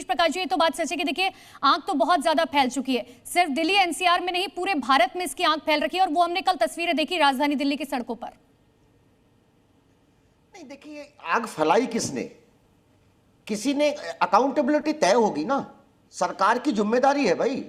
प्रकाश जी, ये तो बात सच है कि देखिए आग तो बहुत ज्यादा फैल चुकी है, सिर्फ दिल्ली एनसीआर में नहीं पूरे भारत में इसकी आग फैल रखी है। और वो हमने कल तस्वीरें देखी राजधानी दिल्ली की सड़कों पर। नहीं देखिए, आग फैलाई किसने? किसी ने अकाउंटेबिलिटी तय होगी ना, सरकार की जिम्मेदारी है भाई।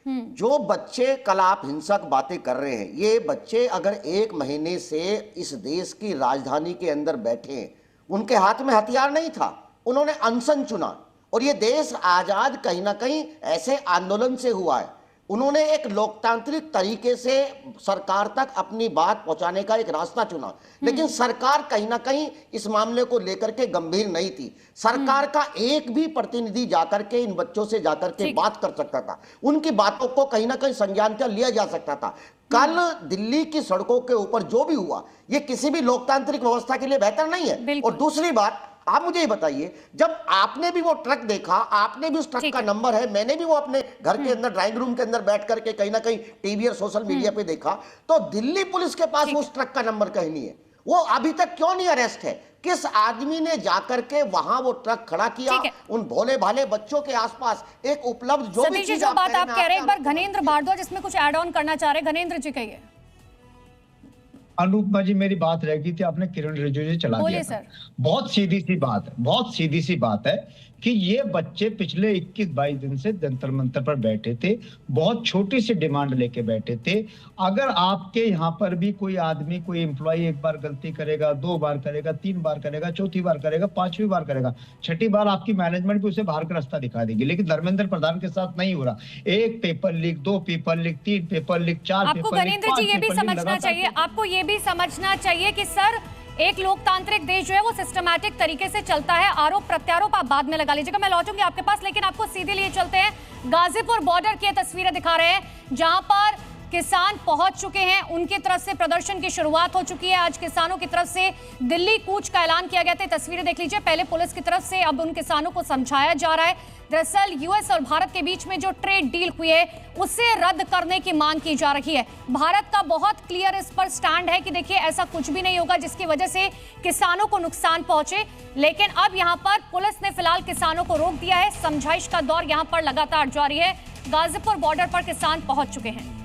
जो बच्चे कल आप हिंसक बातें कर रहे हैं, ये बच्चे अगर 1 महीने से इस देश की राजधानी के अंदर बैठे हैं, उनके हाथ में हथियार नहीं था, उन्होंने अनशन चुना। और ये देश आजाद कहीं ना कहीं ऐसे आंदोलन से हुआ है। उन्होंने एक लोकतांत्रिक तरीके से सरकार तक अपनी बात पहुंचाने का एक रास्ता चुना, लेकिन सरकार कहीं ना कहीं इस मामले को लेकर के गंभीर नहीं थी। सरकार का एक भी प्रतिनिधि जाकर के इन बच्चों से जाकर के बात कर सकता था, उनकी बातों को कहीं ना कहीं संज्ञान में लिया जा सकता था। कल दिल्ली की सड़कों के ऊपर जो भी हुआ, ये किसी भी लोकतांत्रिक व्यवस्था के लिए बेहतर नहीं है। और दूसरी बात, आप मुझे ये बताइए, जब आपने भी वो ट्रक देखा, आपने भी उस ट्रक का नंबर है, मैंने भी वो अपने घर के अंदर ड्राइंग रूम के अंदर बैठ करके कहीं ना कहीं टीवी और सोशल मीडिया पे देखा, तो दिल्ली पुलिस के पास उस ट्रक का नंबर कहीं नहीं है। वो अभी तक क्यों नहीं अरेस्ट है? किस आदमी ने जाकर के वहां वो ट्रक खड़ा किया उन भोले भाले बच्चों के आसपास? एक उपलब्ध जो भी चीज जो बात आप कह रहे हैं, एक बार घनेंद्र भारद्वाज इसमें कुछ ऐड ऑन करना चाह रहे हैं। घनेंद्र जी कहिए। अनुपमा जी, मेरी बात रह गई थी, आपने किरण रिजिजू जी चला दिया था। बहुत सीधी सी बात है कि ये बच्चे पिछले 21-22 दिन से जंतर मंतर पर बैठे थे, बहुत छोटी सी डिमांड लेके बैठे थे। अगर आपके यहाँ पर भी कोई आदमी, कोई एम्प्लॉय एक बार गलती करेगा, 2 बार करेगा, 3 बार करेगा, चौथी बार करेगा, 5वीं बार करेगा, 6ठी बार आपकी मैनेजमेंट भी उसे बाहर का रास्ता दिखा देगी। लेकिन धर्मेंद्र प्रधान के साथ नहीं हो रहा। 1 paper leak, 2 paper leak, 3 paper leak, 4 paper leak, 5 paper leak. आपको घनेंद्र जी ये भी समझना चाहिए, आपको ये भी समझना चाहिए कि सर एक लोकतांत्रिक देश जो है वो सिस्टमैटिक तरीके से चलता है। आरोप प्रत्यारोप आप बाद में लगा लीजिएगा, मैं लौटूंगी आपके पास, लेकिन आपको सीधे लिए चलते हैं। गाजीपुर बॉर्डर की तस्वीरें दिखा रहे हैं जहां पर किसान पहुंच चुके हैं, उनकी तरफ से प्रदर्शन की शुरुआत हो चुकी है। आज किसानों की तरफ से दिल्ली कूच का ऐलान किया गया था। तस्वीरें देख लीजिए, पहले पुलिस की तरफ से, अब उन किसानों को समझाया जा रहा है। दरअसल यूएस और भारत के बीच में जो ट्रेड डील हुई है उसे रद्द करने की मांग की जा रही है। भारत का बहुत क्लियर इस पर स्टैंड है कि देखिए ऐसा कुछ भी नहीं होगा जिसकी वजह से किसानों को नुकसान पहुंचे। लेकिन अब यहां पर पुलिस ने फिलहाल किसानों को रोक दिया है। समझाइश का दौर यहां पर लगातार जारी है। गाजीपुर बॉर्डर पर किसान पहुंच चुके हैं।